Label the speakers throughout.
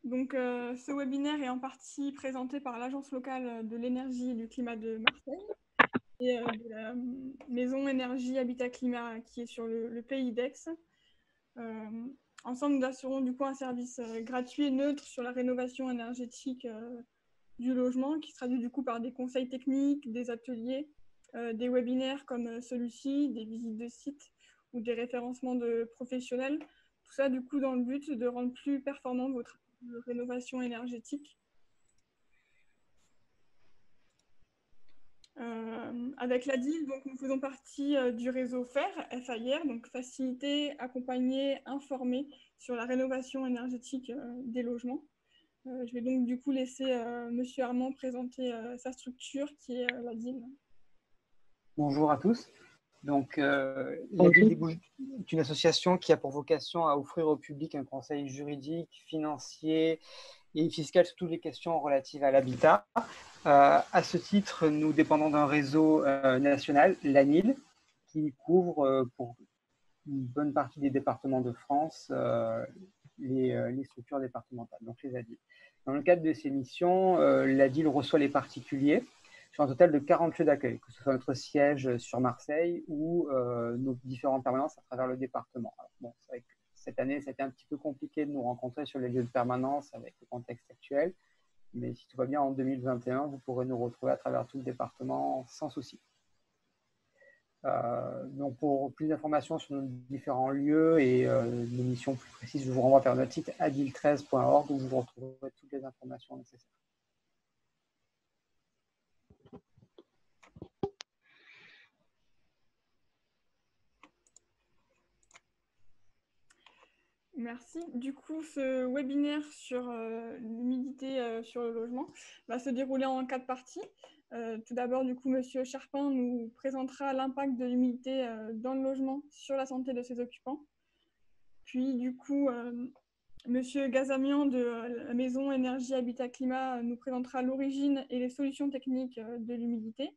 Speaker 1: Donc, ce webinaire est en partie présenté par l'Agence locale de l'énergie et du climat de Marseille et de la Maison Énergie Habitat Climat qui est sur le pays d'Aix. Ensemble, nous assurons du coup un service gratuit et neutre sur la rénovation énergétique du logement qui se traduit du coup par des conseils techniques, des ateliers, des webinaires comme celui-ci, des visites de sites ou des référencements de professionnels. Tout ça du coup dans le but de rendre plus performant votre rénovation énergétique. Avec l'ADIL, donc, nous faisons partie du réseau FAIR, FAIR, donc faciliter, accompagner, informer sur la rénovation énergétique des logements. Je vais donc du coup laisser Monsieur Armand présenter sa structure qui est l'ADIL.
Speaker 2: Bonjour à tous. Donc, l'ADIL est une association qui a pour vocation à offrir au public un conseil juridique, financier et fiscal sur toutes les questions relatives à l'habitat. À ce titre, nous dépendons d'un réseau national, l'ANIL, qui couvre pour une bonne partie des départements de France les structures départementales, donc les ADIL. Dans le cadre de ces missions, l'ADIL reçoit les particuliers sur un total de 40 lieux d'accueil, que ce soit notre siège sur Marseille ou nos différentes permanences à travers le département. Alors, bon, c'est vrai que cette année, c'était un petit peu compliqué de nous rencontrer sur les lieux de permanence avec le contexte actuel, mais si tout va bien, en 2021, vous pourrez nous retrouver à travers tout le département sans souci. Donc pour plus d'informations sur nos différents lieux et nos missions plus précises, je vous renvoie vers notre site adil13.org où vous retrouverez toutes les informations nécessaires.
Speaker 1: Merci. Du coup, ce webinaire sur l'humidité sur le logement va se dérouler en 4 parties. Tout d'abord, du coup, Monsieur Charpin nous présentera l'impact de l'humidité dans le logement sur la santé de ses occupants. Puis, du coup, Monsieur Gazamian de la Maison Énergie Habitat Climat nous présentera l'origine et les solutions techniques de l'humidité.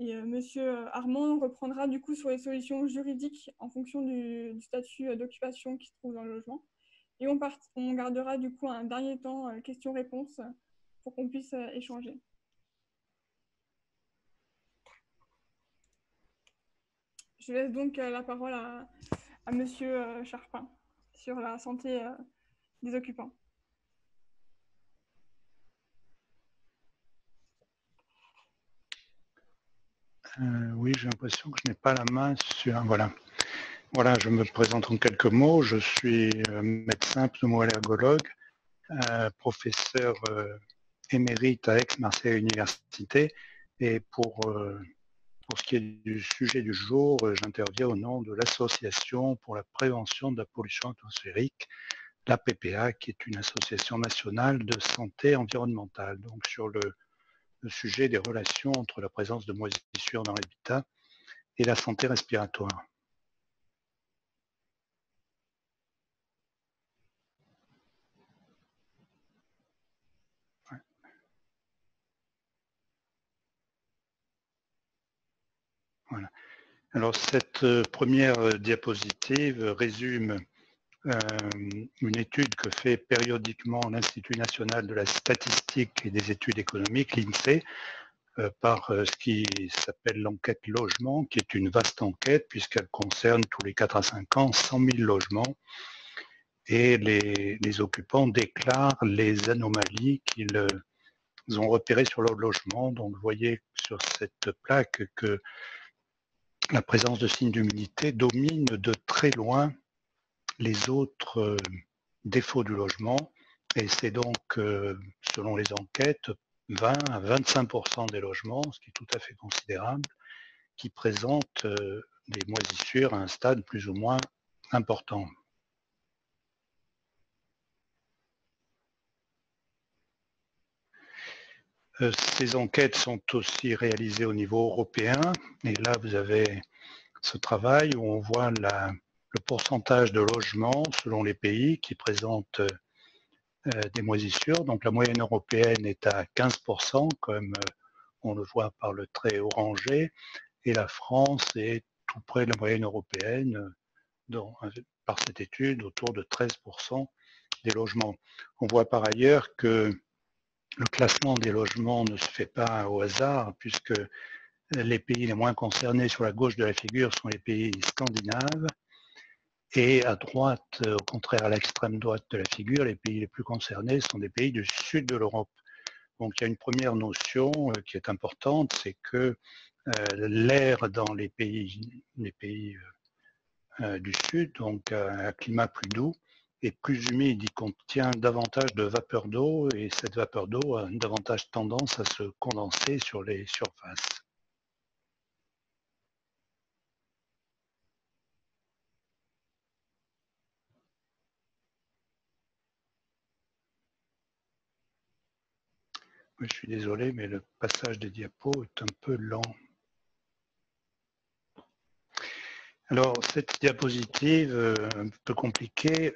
Speaker 1: Et Monsieur Armand reprendra du coup sur les solutions juridiques en fonction du statut d'occupation qui se trouve dans le logement. Et on gardera du coup un dernier temps questions-réponses pour qu'on puisse échanger. Je laisse donc la parole à Monsieur Charpin sur la santé des occupants.
Speaker 3: Oui, j'ai l'impression que je n'ai pas la main sur... Voilà, je me présente en quelques mots. Je suis médecin pneumoallergologue, professeur émérite à Aix-Marseille Université. Et pour ce qui est du sujet du jour, j'interviens au nom de l'Association pour la prévention de la pollution atmosphérique, la PPA, qui est une association nationale de santé environnementale. Donc sur le sujet des relations entre la présence de moisissures dans l'habitat et la santé respiratoire. Voilà. Alors cette première diapositive résume une étude que fait périodiquement l'Institut national de la statistique et des études économiques, l'INSEE, par ce qui s'appelle l'enquête logement, qui est une vaste enquête puisqu'elle concerne tous les 4 à 5 ans 100 000 logements et les occupants déclarent les anomalies qu'ils ont repérées sur leur logement. Donc vous voyez sur cette plaque que la présence de signes d'humidité domine de très loin les autres défauts du logement et c'est donc, selon les enquêtes, 20 à 25% des logements, ce qui est tout à fait considérable, qui présentent des moisissures à un stade plus ou moins important. Ces enquêtes sont aussi réalisées au niveau européen et là vous avez ce travail où on voit le pourcentage de logements selon les pays qui présentent des moisissures. Donc la moyenne européenne est à 15%, comme on le voit par le trait orangé, et la France est tout près de la moyenne européenne, par cette étude, autour de 13%, des logements. On voit par ailleurs que le classement des logements ne se fait pas au hasard, puisque les pays les moins concernés sur la gauche de la figure sont les pays scandinaves, et à droite, au contraire à l'extrême droite de la figure, les pays les plus concernés sont des pays du sud de l'Europe. Donc il y a une première notion qui est importante, c'est que l'air dans les pays du sud, donc un climat plus doux et plus humide, il contient davantage de vapeur d'eau, et cette vapeur d'eau a davantage tendance à se condenser sur les surfaces. Je suis désolé, mais le passage des diapos est un peu lent. Alors, cette diapositive, un peu compliquée,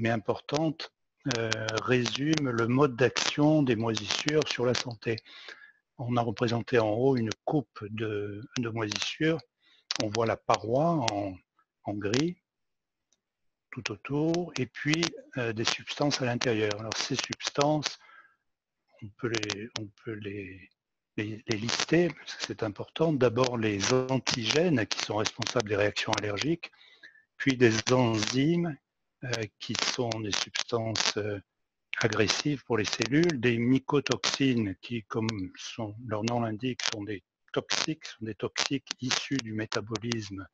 Speaker 3: mais importante, résume le mode d'action des moisissures sur la santé. On a représenté en haut une coupe de moisissures. On voit la paroi en gris tout autour, et puis des substances à l'intérieur. Alors, ces substances, on peut les lister, parce que c'est important. D'abord, les antigènes qui sont responsables des réactions allergiques, puis des enzymes qui sont des substances agressives pour les cellules, des mycotoxines qui, comme leur nom l'indique, sont des toxiques issus du métabolisme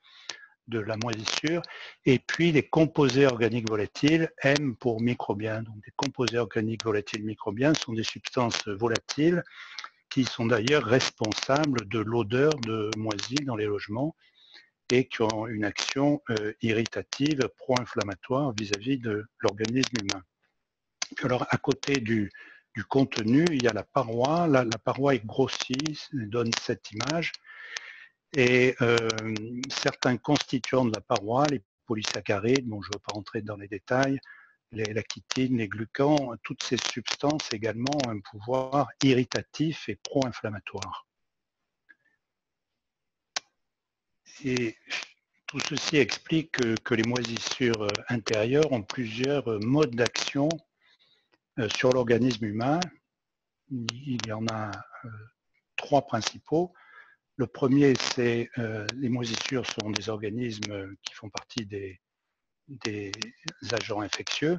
Speaker 3: de la moisissure, et puis les composés organiques volatiles, M pour microbiens. Donc des composés organiques volatiles microbiens sont des substances volatiles qui sont d'ailleurs responsables de l'odeur de moisi dans les logements et qui ont une action irritative, pro-inflammatoire vis-à-vis de l'organisme humain. Alors à côté du contenu, il y a la paroi. La paroi est grossie, donne cette image. Et certains constituants de la paroi, les polysaccharides, bon, je ne veux pas rentrer dans les détails, la chitine, les glucans, toutes ces substances également ont un pouvoir irritatif et pro-inflammatoire. Et tout ceci explique que les moisissures intérieures ont plusieurs modes d'action sur l'organisme humain. Il y en a trois principaux. Le premier, c'est les moisissures sont des organismes qui font partie des agents infectieux,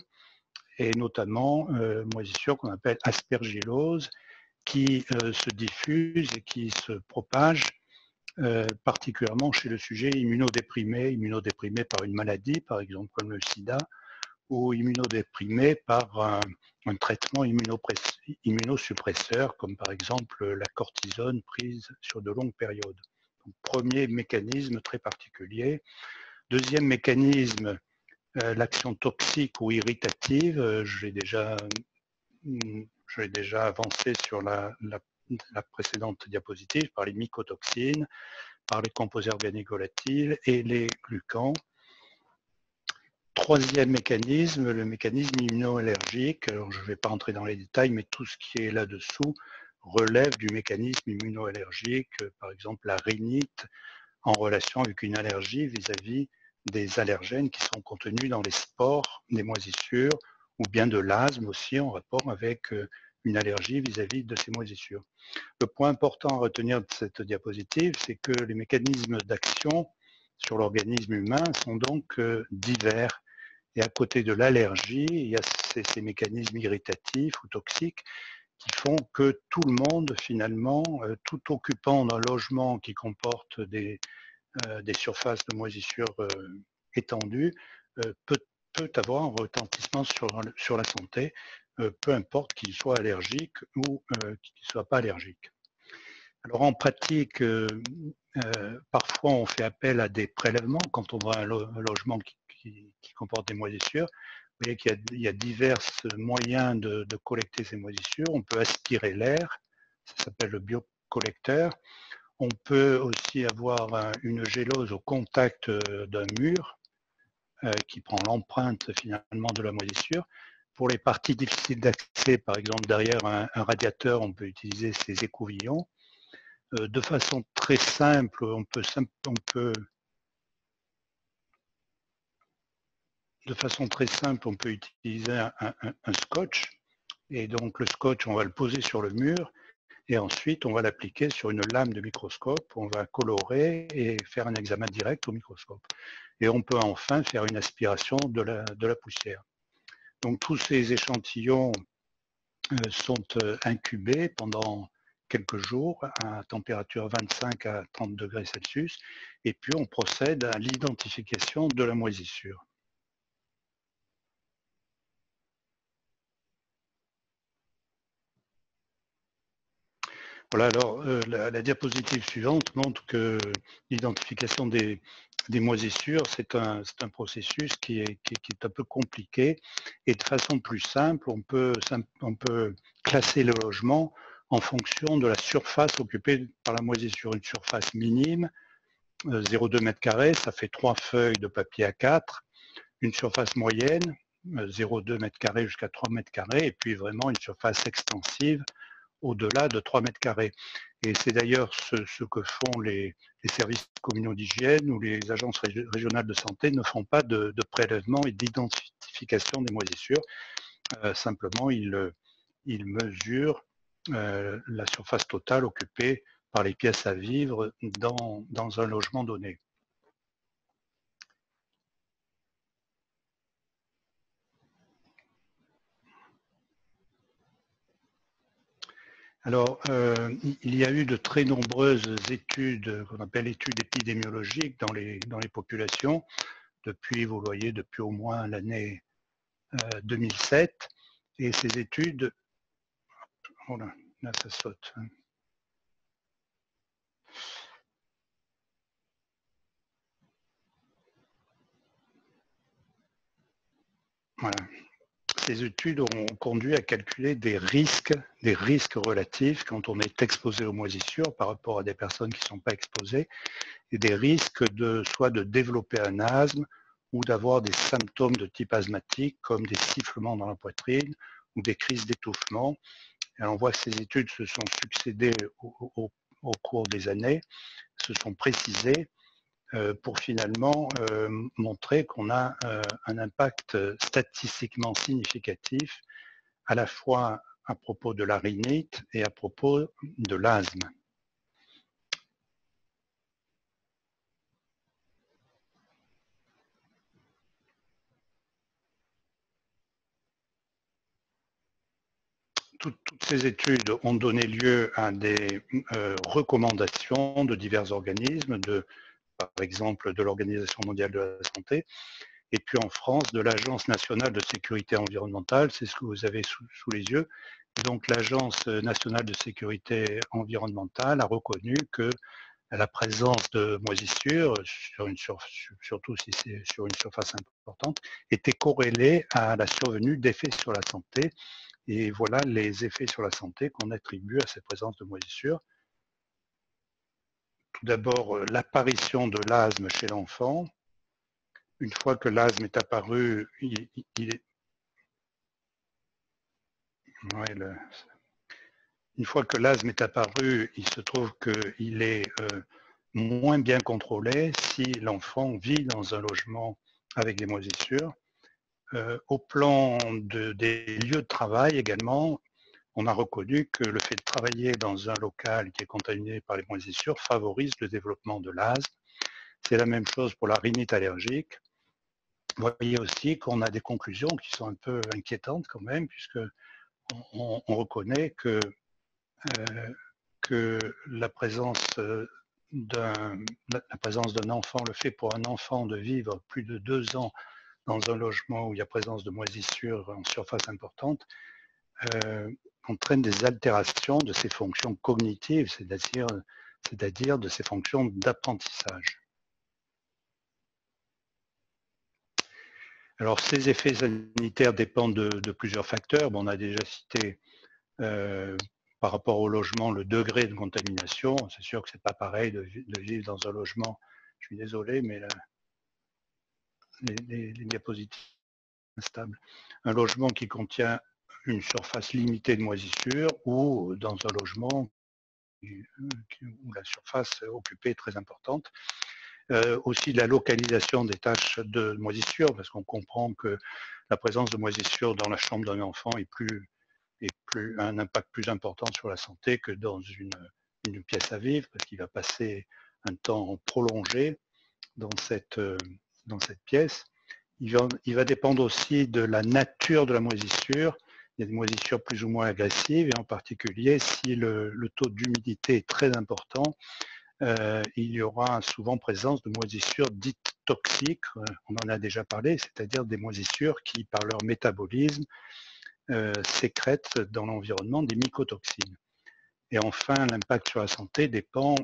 Speaker 3: et notamment moisissures qu'on appelle aspergillose, qui se diffusent et qui se propagent particulièrement chez le sujet immunodéprimé par une maladie, par exemple comme le sida, ou immunodéprimé par un traitement immunosuppresseur, comme par exemple la cortisone prise sur de longues périodes. Donc, premier mécanisme très particulier. Deuxième mécanisme, l'action toxique ou irritative. Je l'ai déjà avancé sur la précédente diapositive, par les mycotoxines, par les composés organiques volatiles et les glucans. Troisième mécanisme, le mécanisme immunoallergique. Alors, je ne vais pas entrer dans les détails, mais tout ce qui est là-dessous relève du mécanisme immunoallergique, par exemple la rhinite en relation avec une allergie vis-à-vis des allergènes qui sont contenus dans les spores des moisissures, ou bien de l'asthme aussi en rapport avec une allergie vis-à-vis de ces moisissures. Le point important à retenir de cette diapositive, c'est que les mécanismes d'action sur l'organisme humain sont donc divers. Et à côté de l'allergie, il y a ces mécanismes irritatifs ou toxiques qui font que tout le monde, finalement, tout occupant d'un logement qui comporte des surfaces de moisissure étendues, peut avoir un retentissement sur la santé, peu importe qu'il soit allergique ou qu'il ne soit pas allergique. Alors en pratique, parfois on fait appel à des prélèvements quand on voit un logement qui comporte des moisissures. Vous voyez qu'il y a divers moyens de collecter ces moisissures. On peut aspirer l'air, ça s'appelle le biocollecteur. On peut aussi avoir une gélose au contact d'un mur qui prend l'empreinte finalement de la moisissure. Pour les parties difficiles d'accès, par exemple derrière un radiateur, on peut utiliser ces écouvillons. De façon très simple, on peut de façon très simple, on peut utiliser un scotch. Et donc le scotch, on va le poser sur le mur et ensuite on va l'appliquer sur une lame de microscope. On va colorer et faire un examen direct au microscope. Et on peut enfin faire une aspiration de la poussière. Donc tous ces échantillons sont incubés pendant quelques jours à température 25 à 30 degrés Celsius et puis on procède à l'identification de la moisissure. Voilà, alors la diapositive suivante montre que l'identification des moisissures, c'est un processus qui est un peu compliqué et de façon plus simple, on peut classer le logement en fonction de la surface occupée par la moisissure. Une surface minime, 0,2 m², ça fait 3 feuilles de papier A4. Une surface moyenne, 0,2 m² jusqu'à 3 m², et puis vraiment une surface extensive au-delà de 3 m². Et c'est d'ailleurs ce que font les services communaux d'hygiène ou les agences régionales de santé ne font pas de prélèvement et d'identification des moisissures. Simplement, ils mesurent la surface totale occupée par les pièces à vivre dans un logement donné. Alors, il y a eu de très nombreuses études, qu'on appelle études épidémiologiques dans les populations, depuis, vous le voyez, depuis au moins l'année 2007. Et ces études, oh là ça saute. Voilà. Ces études ont conduit à calculer des risques relatifs quand on est exposé aux moisissures par rapport à des personnes qui ne sont pas exposées, et des risques soit de développer un asthme ou d'avoir des symptômes de type asthmatique comme des sifflements dans la poitrine ou des crises d'étouffement. Et on voit que ces études se sont succédées au cours des années, se sont précisées pour finalement montrer qu'on a un impact statistiquement significatif à la fois à propos de la rhinite et à propos de l'asthme. Toutes ces études ont donné lieu à des recommandations de divers organismes, par exemple de l'Organisation mondiale de la santé, et puis en France, de l'Agence nationale de sécurité environnementale, c'est ce que vous avez sous les yeux. Donc l'Agence nationale de sécurité environnementale a reconnu que la présence de moisissures, surtout si c'est sur une surface importante, était corrélée à la survenue d'effets sur la santé. Et voilà les effets sur la santé qu'on attribue à cette présence de moisissures. Tout d'abord, l'apparition de l'asthme chez l'enfant. Une fois que l'asthme est apparu, une fois que l'asthme est apparu, il se trouve qu'il est moins bien contrôlé si l'enfant vit dans un logement avec des moisissures. Au plan des lieux de travail également, on a reconnu que le fait de travailler dans un local qui est contaminé par les moisissures favorise le développement de l'asthme. C'est la même chose pour la rhinite allergique. Vous voyez aussi qu'on a des conclusions qui sont un peu inquiétantes quand même, puisque on reconnaît que la présence d'un enfant, le fait pour un enfant de vivre plus de 2 ans dans un logement où il y a présence de moisissures en surface importante, entraîne des altérations de ses fonctions cognitives, c'est-à-dire de ses fonctions d'apprentissage. Alors, ces effets sanitaires dépendent de plusieurs facteurs. Bon, on a déjà cité par rapport au logement le degré de contamination. C'est sûr que ce n'est pas pareil de vivre dans un logement. Je suis désolé, mais les diapositives sont instables. Un logement qui contient une surface limitée de moisissure ou dans un logement où la surface occupée est très importante. Aussi la localisation des taches de moisissure, parce qu'on comprend que la présence de moisissure dans la chambre d'un enfant a un impact plus important sur la santé que dans une pièce à vivre, parce qu'il va passer un temps prolongé dans cette pièce. Il va dépendre aussi de la nature de la moisissure. Il y a des moisissures plus ou moins agressives, et en particulier, si le taux d'humidité est très important, il y aura souvent présence de moisissures dites toxiques, on en a déjà parlé, c'est-à-dire des moisissures qui, par leur métabolisme, sécrètent dans l'environnement des mycotoxines. Et enfin, l'impact sur la santé dépend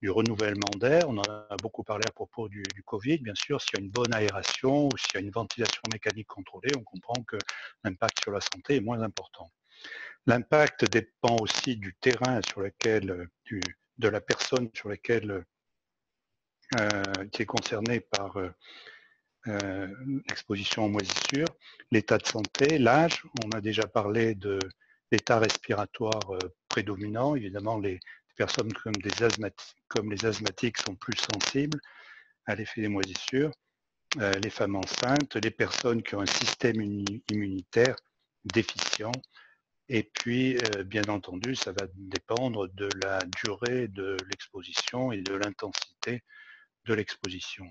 Speaker 3: du renouvellement d'air. On en a beaucoup parlé à propos du Covid. Bien sûr, s'il y a une bonne aération ou s'il y a une ventilation mécanique contrôlée, on comprend que l'impact sur la santé est moins important. L'impact dépend aussi du terrain sur lequel, de la personne sur laquelle qui est concernée par l'exposition aux moisissures, l'état de santé, l'âge. On a déjà parlé de l'état respiratoire prédominant. Évidemment, les personnes comme les asthmatiques sont plus sensibles à l'effet des moisissures. Les femmes enceintes, les personnes qui ont un système immunitaire déficient. Et puis, bien entendu, ça va dépendre de la durée de l'exposition et de l'intensité de l'exposition.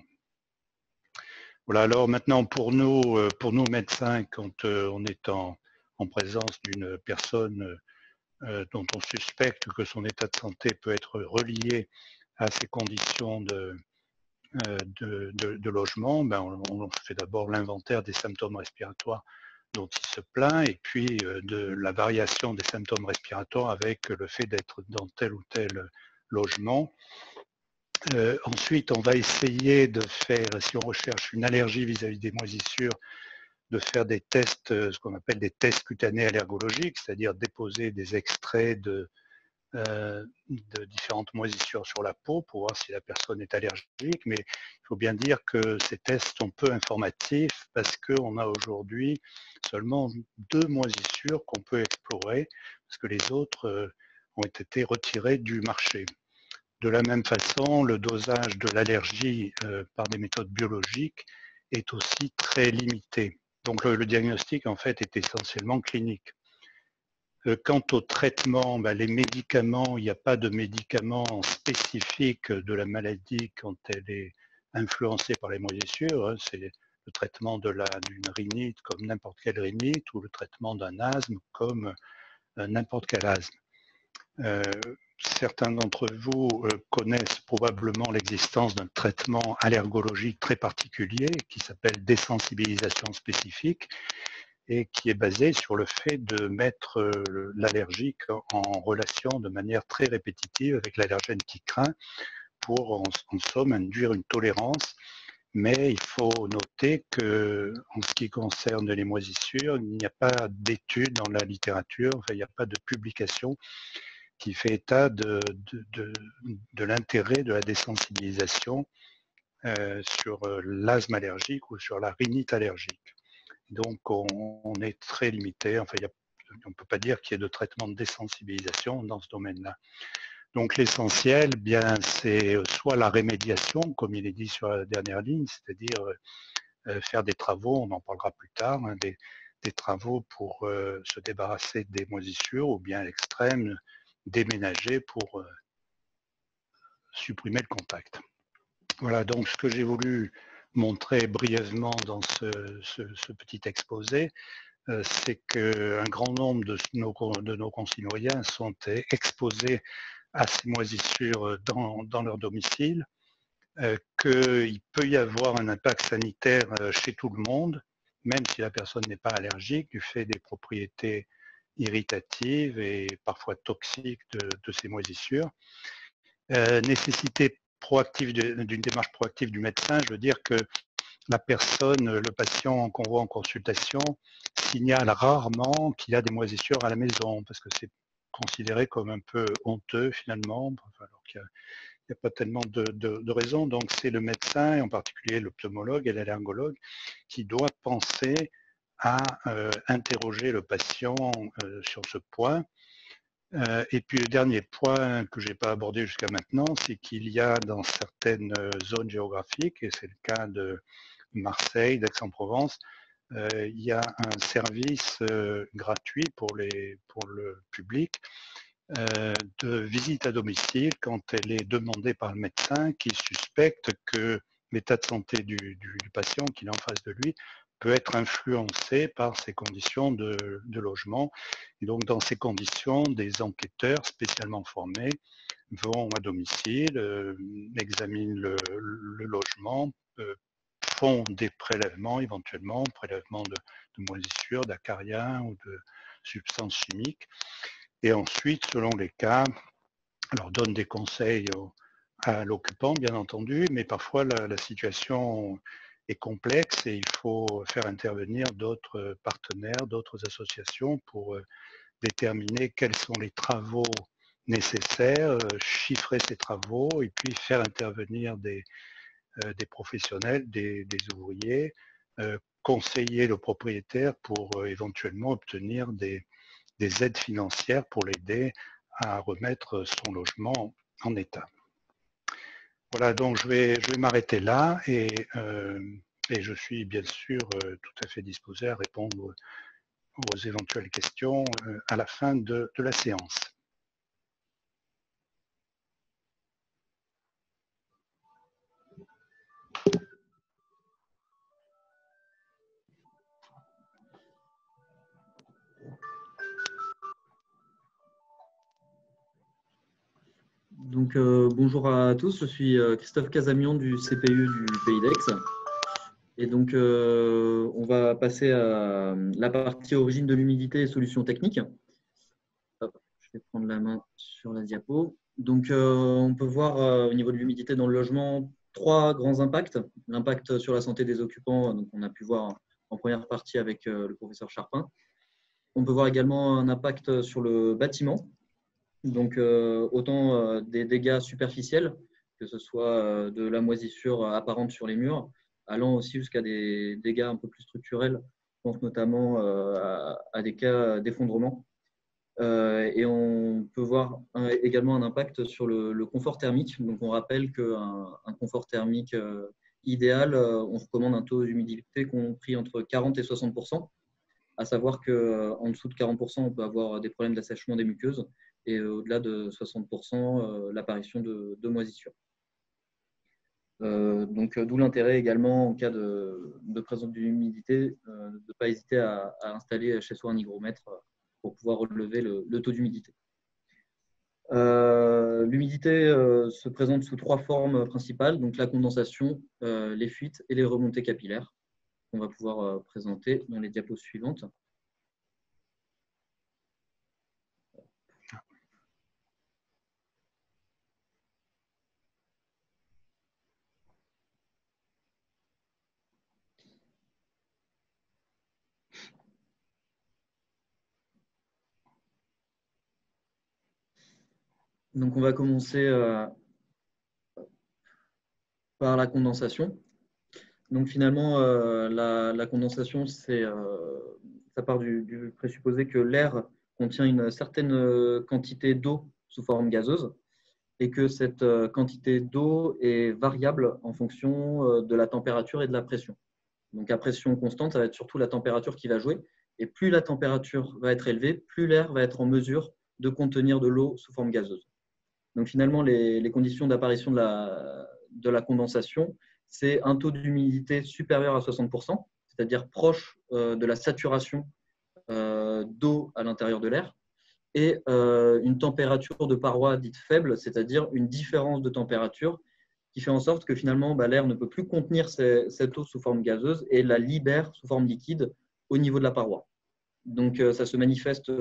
Speaker 3: Voilà, alors maintenant pour nous médecins, quand on est en présence d'une personne dont on suspecte que son état de santé peut être relié à ces conditions de logement, ben on fait d'abord l'inventaire des symptômes respiratoires dont il se plaint, et puis de la variation des symptômes respiratoires avec le fait d'être dans tel ou tel logement. Ensuite, on va essayer de faire, si on recherche une allergie vis-à-vis des moisissures, de faire des tests, ce qu'on appelle des tests cutanés allergologiques, c'est-à-dire déposer des extraits de différentes moisissures sur la peau pour voir si la personne est allergique. Mais il faut bien dire que ces tests sont peu informatifs parce qu'on a aujourd'hui seulement 2 moisissures qu'on peut explorer, parce que les autres ont été retirées du marché. De la même façon, le dosage de l'allergie par des méthodes biologiques est aussi très limité. Donc le diagnostic, en fait, est essentiellement clinique. Quant au traitement, les médicaments, il n'y a pas de médicaments spécifiques de la maladie quand elle est influencée par les moisissures. C'est le traitement d'une rhinite comme n'importe quelle rhinite, ou le traitement d'un asthme comme n'importe quel asthme. Certains d'entre vous connaissent probablement l'existence d'un traitement allergologique très particulier qui s'appelle désensibilisation spécifique, et qui est basé sur le fait de mettre l'allergique en relation de manière très répétitive avec l'allergène qui craint pour, en somme, induire une tolérance. Mais il faut noter que, en ce qui concerne les moisissures, il n'y a pas d'études dans la littérature, il n'y a pas de publication qui fait état de l'intérêt de la désensibilisation sur l'asthme allergique ou sur la rhinite allergique. Donc, on est très limité. Enfin, on ne peut pas dire qu'il y ait de traitement de désensibilisation dans ce domaine-là. Donc, l'essentiel, bien, c'est soit la rémédiation, comme il est dit sur la dernière ligne, c'est-à-dire faire des travaux, on en parlera plus tard, hein, des travaux pour se débarrasser des moisissures, ou bien à l'extrême, déménager pour supprimer le contact. Voilà, donc ce que j'ai voulu montrer brièvement dans ce petit exposé, c'est qu'un grand nombre de nos concitoyens sont exposés à ces moisissures dans leur domicile, qu'il peut y avoir un impact sanitaire chez tout le monde, même si la personne n'est pas allergique, du fait des propriétés irritatives et parfois toxiques de ces moisissures. Nécessité proactive d'une démarche proactive du médecin, je veux dire que la personne, le patient qu'on voit en consultation, signale rarement qu'il a des moisissures à la maison, parce que c'est considéré comme un peu honteux finalement, alors qu'il n'y a pas tellement de raisons. Donc c'est le médecin, et en particulier l'ophtalmologue et l'allergologue, qui doit penser à interroger le patient sur ce point. Et puis le dernier point que je n'ai pas abordé jusqu'à maintenant, c'est qu'il y a dans certaines zones géographiques, et c'est le cas de Marseille, d'Aix-en-Provence, il y a un service gratuit pour le public de visite à domicile quand elle est demandée par le médecin qui suspecte que l'état de santé du patient qu'il a en face de lui peut être influencé par ses conditions de logement. Et donc, dans ces conditions, des enquêteurs spécialement formés vont à domicile, examinent le logement, font des prélèvements éventuellement, prélèvements de moisissures, d'acariens ou de substances chimiques. Et ensuite, selon les cas, alors donne des conseils à l'occupant, bien entendu, mais parfois la situation est complexe et il faut faire intervenir d'autres partenaires, d'autres associations pour déterminer quels sont les travaux nécessaires, chiffrer ces travaux et puis faire intervenir des professionnels, des ouvriers, conseiller le propriétaire pour éventuellement obtenir des aides financières pour l'aider à remettre son logement en état. Voilà, donc je vais m'arrêter là et je suis bien sûr tout à fait disposé à répondre aux éventuelles questions à la fin de la séance.
Speaker 4: Donc, bonjour à tous, je suis Christophe Casamian du CPU du Pays d'Aix. Et donc, on va passer à la partie origine de l'humidité et solutions techniques. Hop, je vais prendre la main sur la diapo. Donc, on peut voir au niveau de l'humidité dans le logement 3 grands impacts. L'impact sur la santé des occupants, donc on a pu voir en première partie avec le professeur Charpin. On peut voir également un impact sur le bâtiment. Donc, autant des dégâts superficiels, que ce soit de la moisissure apparente sur les murs, allant aussi jusqu'à des dégâts un peu plus structurels. Je pense notamment à des cas d'effondrement. Et on peut voir également un impact sur le confort thermique. Donc, on rappelle qu'un confort thermique idéal, on recommande un taux d'humidité compris entre 40 et 60%. À savoir qu'en dessous de 40%, on peut avoir des problèmes d'assèchement des muqueuses et au-delà de 60%, l'apparition de moisissures. Donc, d'où l'intérêt également, en cas de présence d'humidité, de ne pas hésiter à installer chez soi un hygromètre pour pouvoir relever le taux d'humidité. L'humidité se présente sous 3 formes principales, donc la condensation, les fuites et les remontées capillaires, qu'on va pouvoir présenter dans les diapos suivantes. Donc, on va commencer par la condensation. Donc, finalement, la condensation, ça part du présupposé que l'air contient une certaine quantité d'eau sous forme gazeuse et que cette quantité d'eau est variable en fonction de la température et de la pression. Donc, à pression constante, ça va être surtout la température qui va jouer. Et plus la température va être élevée, plus l'air va être en mesure de contenir de l'eau sous forme gazeuse. Donc, finalement, les conditions d'apparition de la condensation, c'est un taux d'humidité supérieur à 60%, c'est-à-dire proche de la saturation d'eau à l'intérieur de l'air, et une température de paroi dite faible, c'est-à-dire une différence de température qui fait en sorte que finalement l'air ne peut plus contenir cette eau sous forme gazeuse et la libère sous forme liquide au niveau de la paroi. Donc, ça se manifeste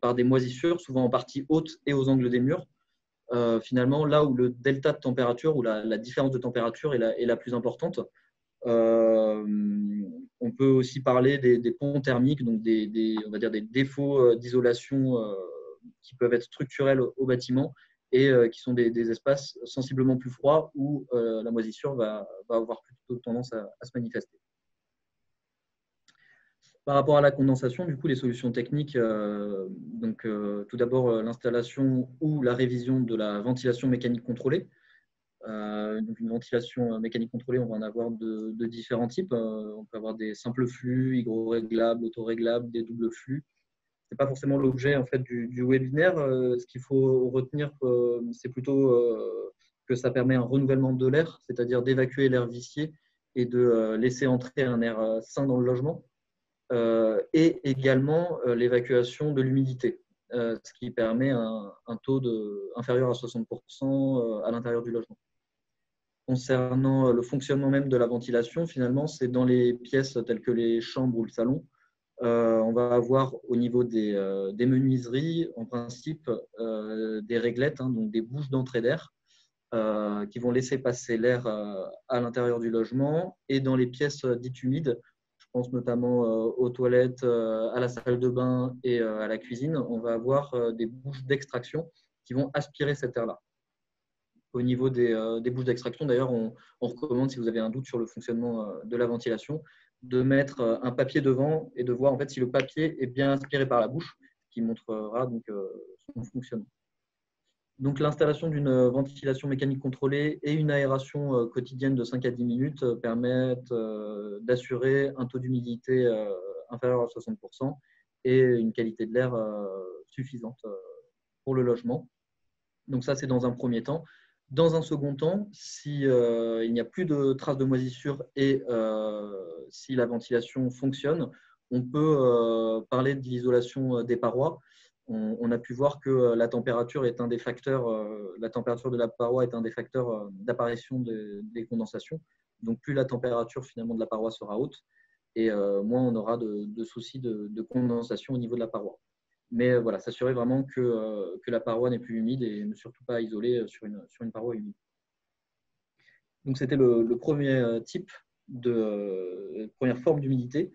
Speaker 4: par des moisissures, souvent en partie haute et aux angles des murs. Finalement, là où le delta de température ou la différence de température est la plus importante. On peut aussi parler des ponts thermiques, donc on va dire des défauts d'isolation qui peuvent être structurels au bâtiment et qui sont des espaces sensiblement plus froids où la moisissure va avoir plutôt tendance à se manifester. Par rapport à la condensation, du coup, les solutions techniques, tout d'abord l'installation ou la révision de la ventilation mécanique contrôlée. Donc une ventilation mécanique contrôlée, on va en avoir de différents types. On peut avoir des simples flux, hygroréglables, autoréglables, des doubles flux. Ce n'est pas forcément l'objet en fait, du webinaire. Ce qu'il faut retenir, c'est plutôt que ça permet un renouvellement de l'air, c'est-à-dire d'évacuer l'air vicié et de laisser entrer un air sain dans le logement. Et également l'évacuation de l'humidité, ce qui permet un taux inférieur à 60% à l'intérieur du logement. Concernant le fonctionnement même de la ventilation, finalement, c'est dans les pièces telles que les chambres ou le salon. On va avoir au niveau des menuiseries, en principe, des réglettes, donc des bouches d'entrée d'air qui vont laisser passer l'air à l'intérieur du logement. Et dans les pièces dites humides, je pense notamment aux toilettes, à la salle de bain et à la cuisine, on va avoir des bouches d'extraction qui vont aspirer cet air-là. Au niveau des bouches d'extraction, d'ailleurs, on recommande, si vous avez un doute sur le fonctionnement de la ventilation, de mettre un papier devant et de voir en fait, si le papier est bien aspiré par la bouche, ce qui montrera donc, son fonctionnement. Donc, l'installation d'une ventilation mécanique contrôlée et une aération quotidienne de 5 à 10 minutes permettent d'assurer un taux d'humidité inférieur à 60% et une qualité de l'air suffisante pour le logement. Donc, ça, c'est dans un premier temps. Dans un second temps, si il n'y a plus de traces de moisissure et si la ventilation fonctionne, on peut parler de l'isolation des parois. On a pu voir que la température est un des facteurs, la température de la paroi est un des facteurs d'apparition des condensations. Donc, plus la température finalement de la paroi sera haute et moins on aura de soucis de condensation au niveau de la paroi. Mais voilà, s'assurer vraiment que la paroi n'est plus humide et ne surtout pas isolée sur une paroi humide. Donc, c'était le premier type première forme d'humidité.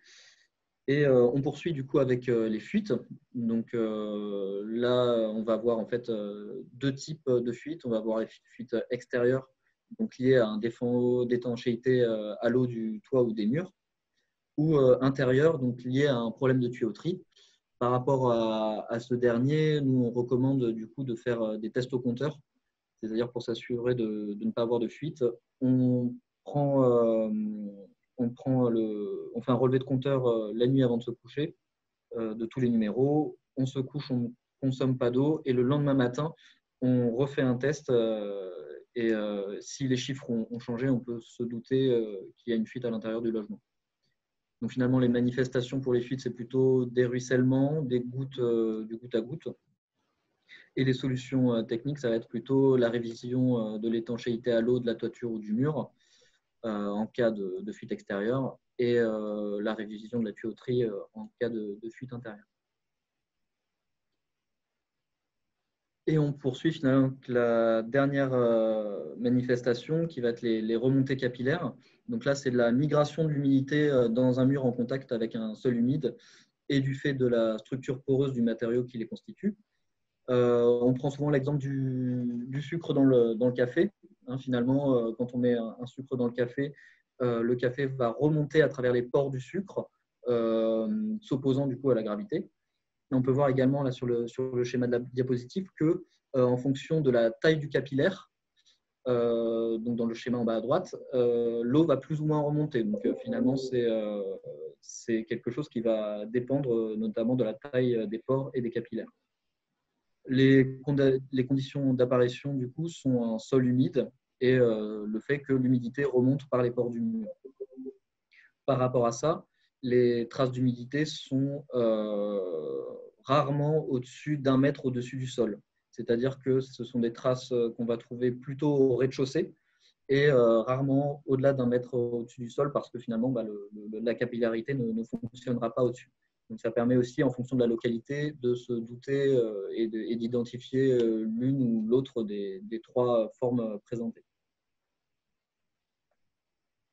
Speaker 4: Et on poursuit du coup avec les fuites. Donc là, on va avoir en fait deux types de fuites. On va avoir les fuites extérieures, donc liées à un défaut d'étanchéité à l'eau du toit ou des murs, ou intérieures, donc liées à un problème de tuyauterie. Par rapport à ce dernier, nous on recommande du coup de faire des tests au compteur, c'est-à-dire pour s'assurer de ne pas avoir de fuite. On fait un relevé de compteur la nuit avant de se coucher de tous les numéros. On se couche, on ne consomme pas d'eau et le lendemain matin, on refait un test et si les chiffres ont changé, on peut se douter qu'il y a une fuite à l'intérieur du logement. Donc finalement, les manifestations pour les fuites, c'est plutôt des ruissellements, des gouttes, du goutte à goutte. Et les solutions techniques, ça va être plutôt la révision de l'étanchéité à l'eau de la toiture ou du mur en cas de fuite extérieure et la révision de la tuyauterie en cas de fuite intérieure. Et on poursuit finalement avec la dernière manifestation qui va être les remontées capillaires. Donc là, c'est de la migration de l'humidité dans un mur en contact avec un sol humide et du fait de la structure poreuse du matériau qui les constitue. On prend souvent l'exemple du sucre dans le café. Finalement, quand on met un sucre dans le café va remonter à travers les pores du sucre, s'opposant du coup à la gravité. Et on peut voir également là, sur le schéma de la diapositive que, en fonction de la taille du capillaire, donc dans le schéma en bas à droite, l'eau va plus ou moins remonter. Donc finalement, c'est quelque chose qui va dépendre notamment de la taille des pores et des capillaires. Les conditions d'apparition du coup sont un sol humide et le fait que l'humidité remonte par les pores du mur. Par rapport à ça, les traces d'humidité sont rarement au-dessus d'1 mètre au-dessus du sol. C'est-à-dire que ce sont des traces qu'on va trouver plutôt au rez-de-chaussée et rarement au-delà d'1 mètre au-dessus du sol parce que finalement, la capillarité ne fonctionnera pas au-dessus. Donc, ça permet aussi, en fonction de la localité, de se douter et d'identifier l'une ou l'autre des 3 formes présentées.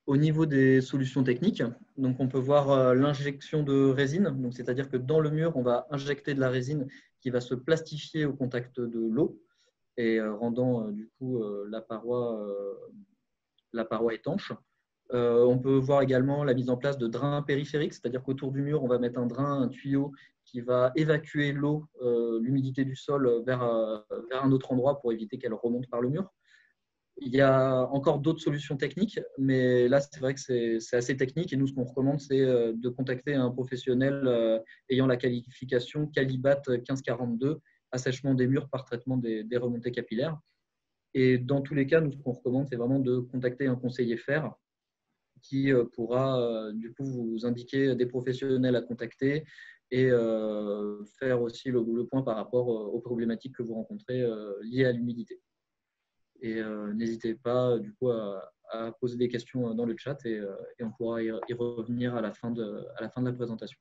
Speaker 4: Au niveau des solutions techniques, donc on peut voir l'injection de résine, c'est-à-dire que dans le mur, on va injecter de la résine qui va se plastifier au contact de l'eau et rendant du coup la paroi étanche. On peut voir également la mise en place de drains périphériques, c'est-à-dire qu'autour du mur, on va mettre un drain, un tuyau qui va évacuer l'eau, l'humidité du sol vers un autre endroit pour éviter qu'elle remonte par le mur. Il y a encore d'autres solutions techniques, mais là, c'est vrai que c'est assez technique. Et nous, ce qu'on recommande, c'est de contacter un professionnel ayant la qualification Calibat 1542, assèchement des murs par traitement des remontées capillaires. Et dans tous les cas, nous, ce qu'on recommande, c'est vraiment de contacter un conseiller fer qui pourra du coup vous indiquer des professionnels à contacter et faire aussi le point par rapport aux problématiques que vous rencontrez liées à l'humidité. Et n'hésitez pas du coup à poser des questions dans le chat et on pourra y revenir à la fin de la présentation.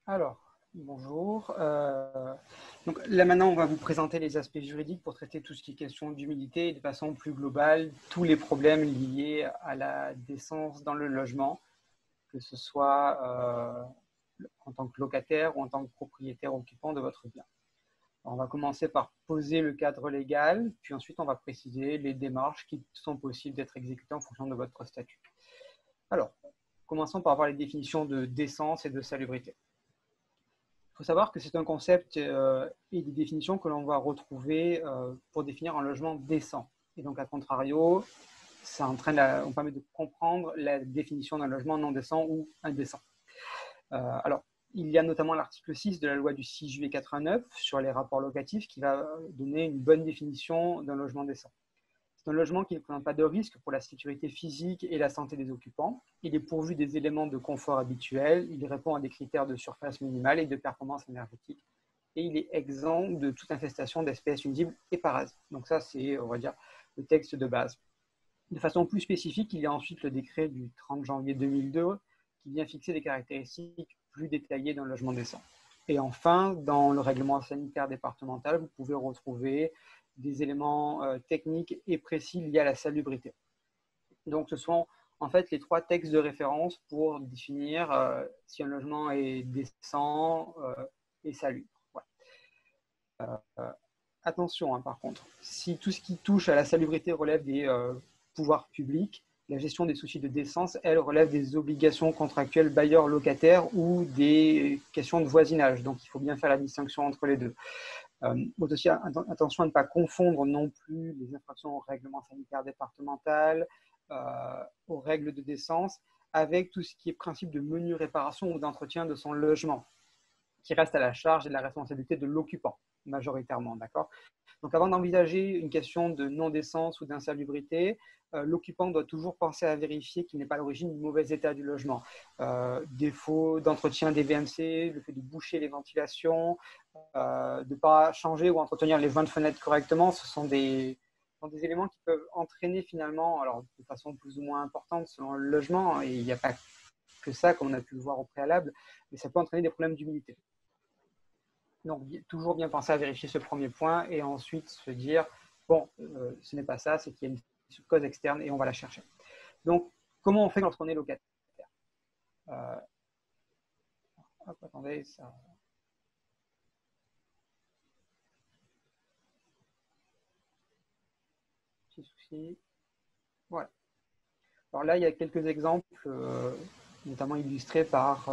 Speaker 2: Alors, bonjour. Donc là maintenant, on va vous présenter les aspects juridiques pour traiter tout ce qui est question d'humidité et de façon plus globale, tous les problèmes liés à la décence dans le logement, que ce soit en tant que locataire ou en tant que propriétaire occupant de votre bien. Alors, on va commencer par poser le cadre légal, puis ensuite on va préciser les démarches qui sont possibles d'être exécutées en fonction de votre statut. Alors, commençons par avoir les définitions de décence et de salubrité. Il faut savoir que c'est un concept et des définitions que l'on va retrouver pour définir un logement décent. Et donc, à contrario, on permet de comprendre la définition d'un logement non décent ou indécent. Alors, il y a notamment l'article 6 de la loi du 6 juillet 89 sur les rapports locatifs qui va donner une bonne définition d'un logement décent. C'est un logement qui ne présente pas de risque pour la sécurité physique et la santé des occupants. Il est pourvu des éléments de confort habituels, il répond à des critères de surface minimale et de performance énergétique, et il est exempt de toute infestation d'espèces nuisibles et parasites. Donc ça, c'est, on va dire, le texte de base. De façon plus spécifique, il y a ensuite le décret du 30 janvier 2002 qui vient fixer des caractéristiques plus détaillées d'un logement décent. Et enfin, dans le règlement sanitaire départemental, vous pouvez retrouver des éléments techniques et précis liés à la salubrité. Donc, ce sont en fait les trois textes de référence pour définir si un logement est décent et salubre. Ouais. Attention, par contre, si tout ce qui touche à la salubrité relève des pouvoirs publics, la gestion des soucis de décence, elle, relève des obligations contractuelles bailleurs-locataires ou des questions de voisinage. Donc, il faut bien faire la distinction entre les deux. Aussi, attention à ne pas confondre non plus les infractions au règlement sanitaire départemental, aux règles de décence, avec tout ce qui est principe de menu réparation ou d'entretien de son logement, qui reste à la charge et de la responsabilité de l'occupant, majoritairement. D'accord ? Donc, avant d'envisager une question de non-décence ou d'insalubrité, l'occupant doit toujours penser à vérifier qu'il n'est pas à l'origine du mauvais état du logement. Défaut d'entretien des VMC, le fait de boucher les ventilations, de ne pas changer ou entretenir les 20 fenêtres correctement, ce sont des éléments qui peuvent entraîner finalement, alors de façon plus ou moins importante selon le logement, et il n'y a pas que ça, comme on a pu le voir au préalable, mais ça peut entraîner des problèmes d'humidité. Donc, toujours bien penser à vérifier ce premier point et ensuite se dire, bon, ce n'est pas ça, c'est qu'il y a une cause externe et on va la chercher. Donc, comment on fait lorsqu'on est locataire ? Hop, attendez, ça... Petit souci. Voilà. Alors là, il y a quelques exemples, notamment illustrés par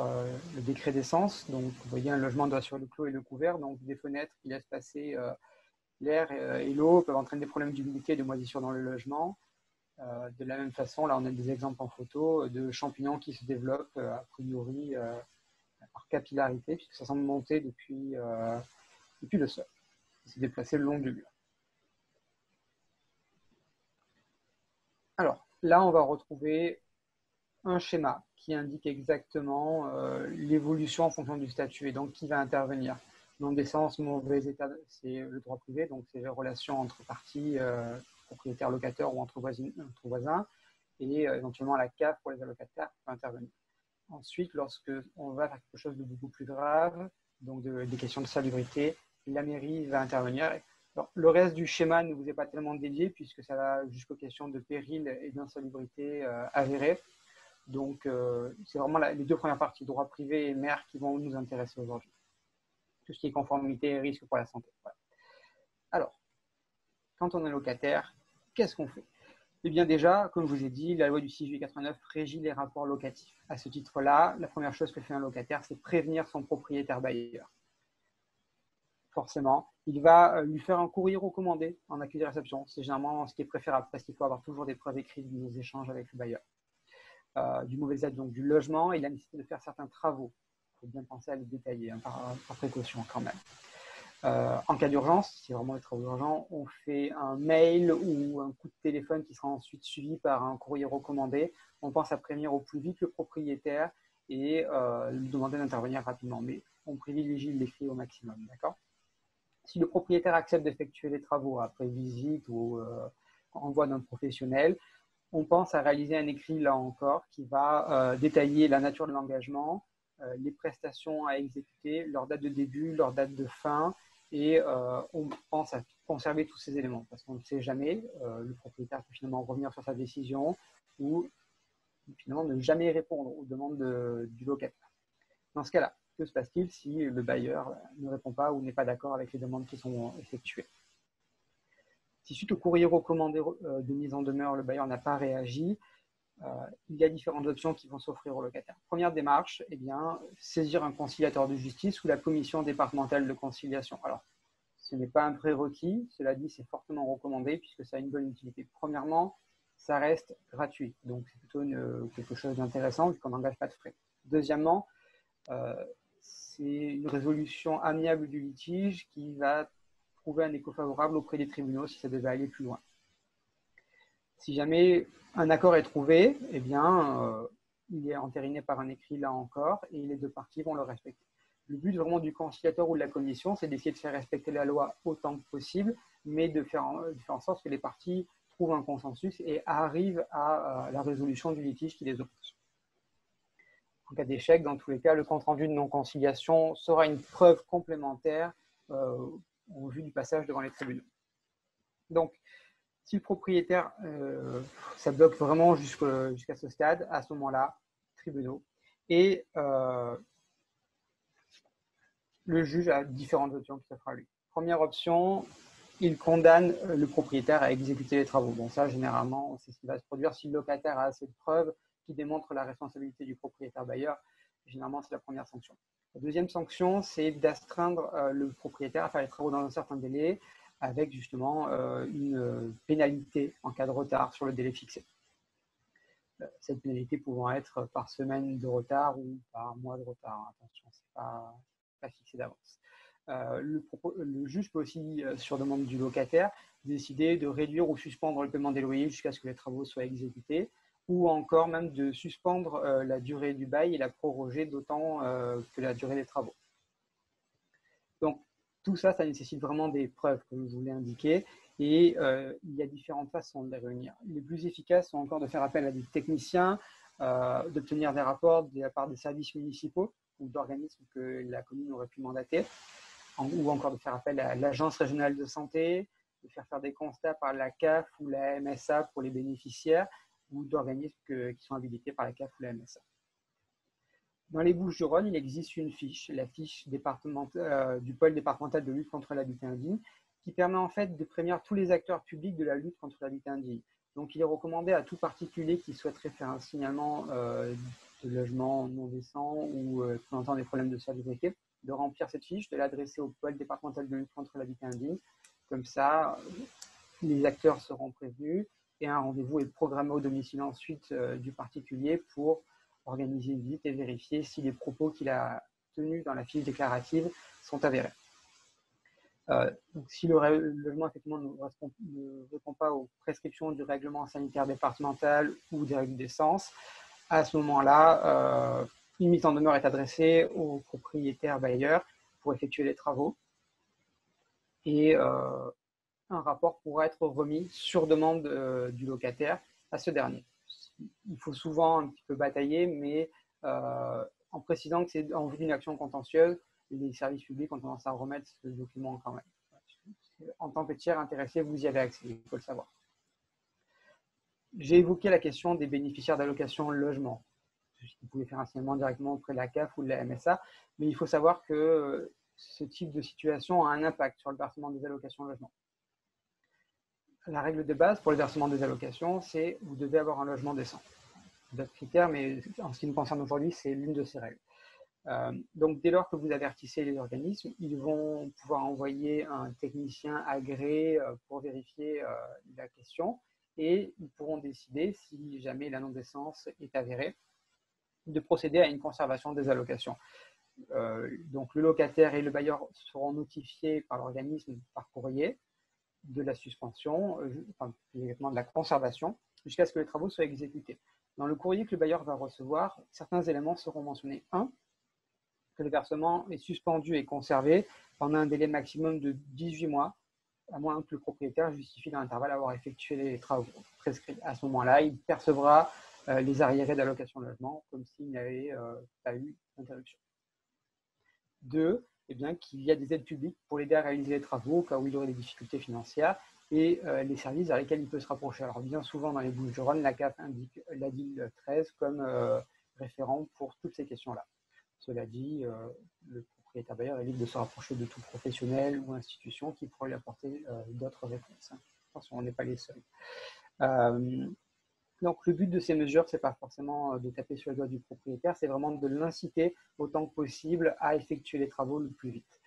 Speaker 2: le décret décence. Donc, vous voyez, un logement doit assurer le clos et le couvert, donc des fenêtres qui laissent passer l'air et l'eau peuvent entraîner des problèmes d'humidité et de moisissure dans le logement. De la même façon, là, on a des exemples en photo de champignons qui se développent a priori par capillarité, puisque ça semble monter depuis le sol. Ça s'est déplacé le long du mur. Alors, là, on va retrouver un schéma qui indique exactement l'évolution en fonction du statut et donc qui va intervenir. Non-décence, mauvais état, c'est le droit privé, donc c'est les relations entre parties, propriétaires, locataires ou entre voisins, et éventuellement la CAF pour les allocataires peut intervenir. Ensuite, lorsque on va faire quelque chose de beaucoup plus grave, donc des questions de salubrité, la mairie va intervenir. Alors, le reste du schéma ne vous est pas tellement dédié puisque ça va jusqu'aux questions de péril et d'insalubrité avérées. Donc, c'est vraiment les deux premières parties, droit privé et maire, qui vont nous intéresser aujourd'hui. Tout ce qui est conformité et risque pour la santé. Voilà. Alors, quand on est locataire, qu'est-ce qu'on fait? Eh bien déjà, comme je vous ai dit, la loi du 6 juillet 89 régit les rapports locatifs. À ce titre-là, la première chose que fait un locataire, c'est prévenir son propriétaire bailleur. Forcément, il va lui faire un courrier recommandé en accusé de réception. C'est généralement ce qui est préférable parce qu'il faut avoir toujours des preuves écrites de nos échanges avec le bailleur. Du mauvais état donc du logement et la nécessité de faire certains travaux. Il faut bien penser à les détailler par précaution quand même. En cas d'urgence, si c'est vraiment des travaux urgents, on fait un mail ou un coup de téléphone qui sera ensuite suivi par un courrier recommandé. On pense à prévenir au plus vite le propriétaire et lui demander d'intervenir rapidement. Mais on privilégie l'écrit au maximum, d'accord? Si le propriétaire accepte d'effectuer les travaux après visite ou envoi d'un professionnel, on pense à réaliser un écrit, là encore, qui va détailler la nature de l'engagement, les prestations à exécuter, leur date de début, leur date de fin, et on pense à conserver tous ces éléments, parce qu'on ne sait jamais, le propriétaire peut finalement revenir sur sa décision ou finalement ne jamais répondre aux demandes du locataire. Dans ce cas-là, que se passe-t-il si le bailleur ne répond pas ou n'est pas d'accord avec les demandes qui sont effectuées? Si suite au courrier recommandé de mise en demeure, le bailleur n'a pas réagi, il y a différentes options qui vont s'offrir au locataire. Première démarche, eh bien, saisir un conciliateur de justice ou la commission départementale de conciliation. Alors, ce n'est pas un prérequis, cela dit, c'est fortement recommandé puisque ça a une bonne utilité. Premièrement, ça reste gratuit, donc c'est plutôt quelque chose d'intéressant vu qu'on n'engage pas de frais. Deuxièmement, c'est une résolution amiable du litige qui va trouver un écho favorable auprès des tribunaux si ça devait aller plus loin. Si jamais un accord est trouvé, eh bien, il est entériné par un écrit là encore et les deux parties vont le respecter. Le but vraiment du conciliateur ou de la commission, c'est d'essayer de faire respecter la loi autant que possible, mais de faire en sorte que les parties trouvent un consensus et arrivent à la résolution du litige qui les oppose. En cas d'échec, dans tous les cas, le compte-rendu de non-conciliation sera une preuve complémentaire au vu du passage devant les tribunaux. Donc, si le propriétaire, ça bloque vraiment jusqu'à ce stade, à ce moment-là, tribunaux. Et le juge a différentes options qui s'offrent à lui. Première option, il condamne le propriétaire à exécuter les travaux. Bon, ça, généralement, c'est ce qui va se produire si le locataire a assez de preuves qui démontrent la responsabilité du propriétaire bailleur. Généralement, c'est la première sanction. La deuxième sanction, c'est d'astreindre le propriétaire à faire les travaux dans un certain délai, avec justement une pénalité en cas de retard sur le délai fixé. Cette pénalité pouvant être par semaine de retard ou par mois de retard. Attention, ce n'est pas fixé d'avance. Le juge peut aussi, sur demande du locataire, décider de réduire ou suspendre le paiement des loyers jusqu'à ce que les travaux soient exécutés, ou encore même de suspendre la durée du bail et la proroger d'autant que la durée des travaux. Donc, tout ça, ça nécessite vraiment des preuves, comme je vous l'ai indiqué, et il y a différentes façons de les réunir. Les plus efficaces sont encore de faire appel à des techniciens, d'obtenir des rapports de la part des services municipaux ou d'organismes que la commune aurait pu mandater, ou encore de faire appel à l'Agence régionale de santé, de faire des constats par la CAF ou la MSA pour les bénéficiaires, ou d'organismes qui sont habilités par la CAF ou la MSA. Dans les Bouches-du-Rhône, il existe une fiche, la fiche du pôle départemental de lutte contre l'habitat indigne, qui permet en fait de prévenir tous les acteurs publics de la lutte contre l'habitat indigne. Donc il est recommandé à tout particulier qui souhaiterait faire un signalement de logement non décent ou présentant des problèmes de salubrité, de remplir cette fiche, de l'adresser au pôle départemental de lutte contre l'habitat indigne. Comme ça, les acteurs seront prévenus et un rendez-vous est programmé au domicile ensuite du particulier pour organiser une visite et vérifier si les propos qu'il a tenus dans la fiche déclarative sont avérés. Donc, si le logement effectivement ne répond pas aux prescriptions du règlement sanitaire départemental ou des règles d'essence, à ce moment-là, une mise en demeure est adressée au propriétaire bailleur pour effectuer les travaux et un rapport pourra être remis sur demande du locataire à ce dernier. Il faut souvent un petit peu batailler, mais en précisant que c'est en vue d'une action contentieuse. Les services publics ont tendance à remettre ce document quand même. En tant que tiers intéressé, vous y avez accès, il faut le savoir. J'ai évoqué la question des bénéficiaires d'allocation logement. Vous pouvez faire un signalement directement auprès de la CAF ou de la MSA, mais il faut savoir que ce type de situation a un impact sur le versement des allocations logement. La règle de base pour le versement des allocations, c'est que vous devez avoir un logement décent. D'autres critères, mais en ce qui nous concerne aujourd'hui, c'est l'une de ces règles. Donc, dès lors que vous avertissez les organismes, ils vont pouvoir envoyer un technicien agréé pour vérifier la question et ils pourront décider, si jamais la non-décence est avérée, de procéder à une conservation des allocations. Donc, le locataire et le bailleur seront notifiés par l'organisme par courrier de la suspension, de la conservation, jusqu'à ce que les travaux soient exécutés. Dans le courrier que le bailleur va recevoir, certains éléments seront mentionnés. 1, que le versement est suspendu et conservé pendant un délai maximum de 18 mois, à moins que le propriétaire justifie dans l'intervalle avoir effectué les travaux prescrits. À ce moment-là, il percevra les arriérés d'allocation de logement comme s'il n'y avait pas eu d'interruption. 2, eh bien, qu'il y a des aides publiques pour l'aider à réaliser les travaux au cas où il aurait des difficultés financières et les services vers lesquels il peut se rapprocher. Alors bien souvent dans les Bouches-du-Rhône, la CAF indique l'ADIL 13 comme référent pour toutes ces questions-là. Cela dit, le propriétaire bailleur est libre de se rapprocher de tout professionnel ou institution qui pourrait lui apporter d'autres réponses. Attention, on n'est pas les seuls. Donc, le but de ces mesures, ce n'est pas forcément de taper sur les doigts du propriétaire, c'est vraiment de l'inciter autant que possible à effectuer les travaux le plus vite,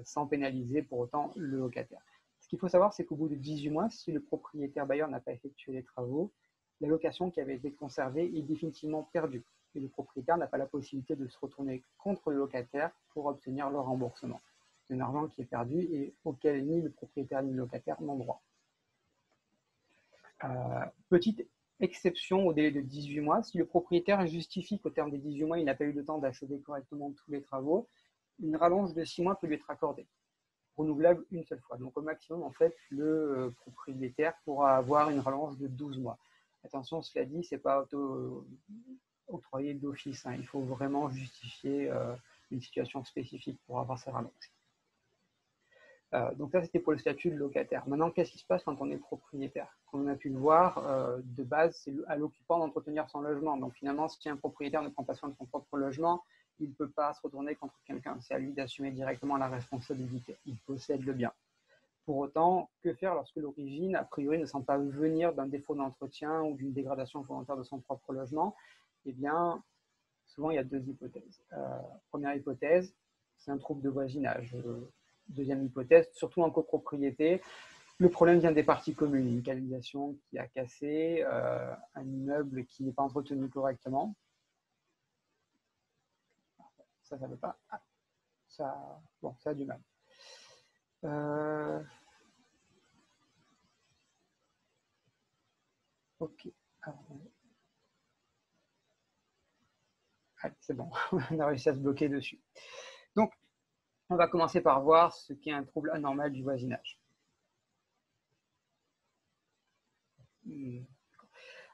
Speaker 2: sans pénaliser pour autant le locataire. Ce qu'il faut savoir, c'est qu'au bout de 18 mois, si le propriétaire bailleur n'a pas effectué les travaux, la location qui avait été conservée est définitivement perdue. Et le propriétaire n'a pas la possibilité de se retourner contre le locataire pour obtenir le remboursement. C'est un argent qui est perdu et auquel ni le propriétaire ni le locataire n'ont droit. Petite exception au délai de 18 mois, si le propriétaire justifie qu'au terme des 18 mois, il n'a pas eu le temps d'achever correctement tous les travaux, une rallonge de 6 mois peut lui être accordée, renouvelable une seule fois. Donc au maximum, en fait, le propriétaire pourra avoir une rallonge de 12 mois. Attention, cela dit, ce n'est pas octroyé d'office. Il faut vraiment justifier une situation spécifique pour avoir ces rallonges. Donc ça, c'était pour le statut de locataire. Maintenant, qu'est-ce qui se passe quand on est propriétaire? Comme on a pu le voir, de base, c'est à l'occupant d'entretenir son logement. Donc finalement, si un propriétaire ne prend pas soin de son propre logement, il ne peut pas se retourner contre quelqu'un. C'est à lui d'assumer directement la responsabilité. Il possède le bien. Pour autant, que faire lorsque l'origine, a priori, ne semble pas venir d'un défaut d'entretien ou d'une dégradation volontaire de son propre logement? Eh bien, souvent, il y a deux hypothèses. Première hypothèse, c'est un trouble de voisinage. Deuxième hypothèse, surtout en copropriété, le problème vient des parties communes. Une canalisation qui a cassé, un immeuble qui n'est pas entretenu correctement. Ça ne veut pas. Ah, ça a du mal. Ok. Allez, c'est bon, on a réussi à se bloquer dessus. Donc, on va commencer par voir ce qu'est un trouble anormal du voisinage.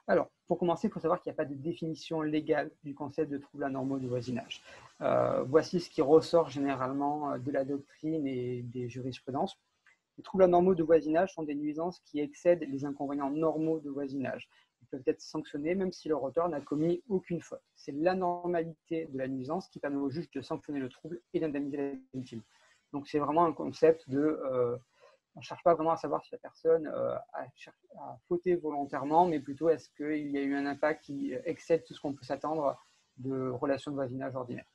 Speaker 2: Alors, pour commencer, il faut savoir qu'il n'y a pas de définition légale du concept de troubles anormaux du voisinage. Voici ce qui ressort généralement de la doctrine et des jurisprudences. Les troubles anormaux de voisinage sont des nuisances qui excèdent les inconvénients normaux de voisinage. Ils peuvent être sanctionnés même si leur auteur n'a commis aucune faute. C'est l'anormalité de la nuisance qui permet au juge de sanctionner le trouble et d'indemniser la victime. Donc c'est vraiment un concept de... on ne cherche pas vraiment à savoir si la personne a fauté volontairement, mais plutôt est-ce qu'il y a eu un impact qui excède tout ce qu'on peut s'attendre de relations de voisinage ordinaires.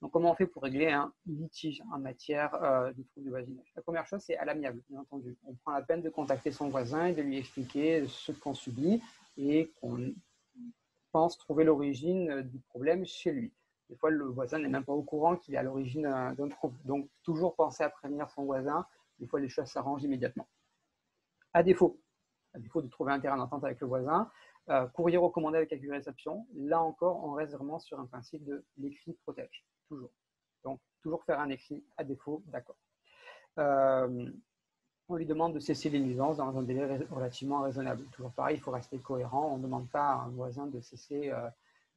Speaker 2: Donc, comment on fait pour régler un litige en matière de trouble de voisinage? La première chose, c'est à l'amiable, bien entendu. On prend la peine de contacter son voisin et de lui expliquer ce qu'on subit et qu'on pense trouver l'origine du problème chez lui. Des fois, le voisin n'est même pas au courant qu'il est à l'origine d'un trouble. Donc, toujours penser à prévenir son voisin. Des fois, les choses s'arrangent immédiatement. À défaut de trouver un terrain d'entente avec le voisin, courrier recommandé avec accusé de réception. Là encore, on reste vraiment sur un principe de l'écrit protège. Toujours. Donc, toujours faire un écrit à défaut d'accord. On lui demande de cesser les nuisances dans un délai relativement raisonnable. Toujours pareil, il faut rester cohérent. On ne demande pas à un voisin de cesser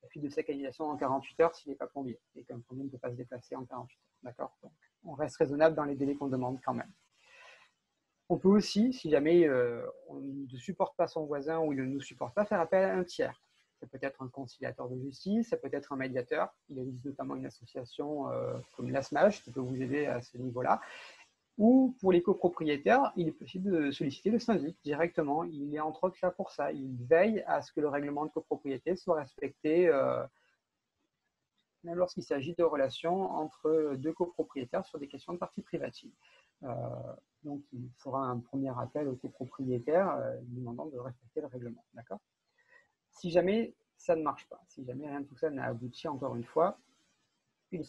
Speaker 2: la fuite de sa qualification en 48 heures s'il n'est pas plombier et qu'un plombier ne peut pas se déplacer en 48 heures. D'accord? Donc, on reste raisonnable dans les délais qu'on demande quand même. On peut aussi, si jamais on ne supporte pas son voisin ou il ne nous supporte pas, faire appel à un tiers. Ça peut être un conciliateur de justice, ça peut être un médiateur. Il existe notamment une association comme l'ASMAJ qui peut vous aider à ce niveau-là. Ou pour les copropriétaires, il est possible de solliciter le syndic directement. Il est entre autres là pour ça. Il veille à ce que le règlement de copropriété soit respecté, même lorsqu'il s'agit de relations entre deux copropriétaires sur des questions de partie privative. Donc, il fera un premier appel au copropriétaire demandant de respecter le règlement. D'accord ? Si jamais ça ne marche pas, si jamais rien de tout ça n'a abouti, encore une fois,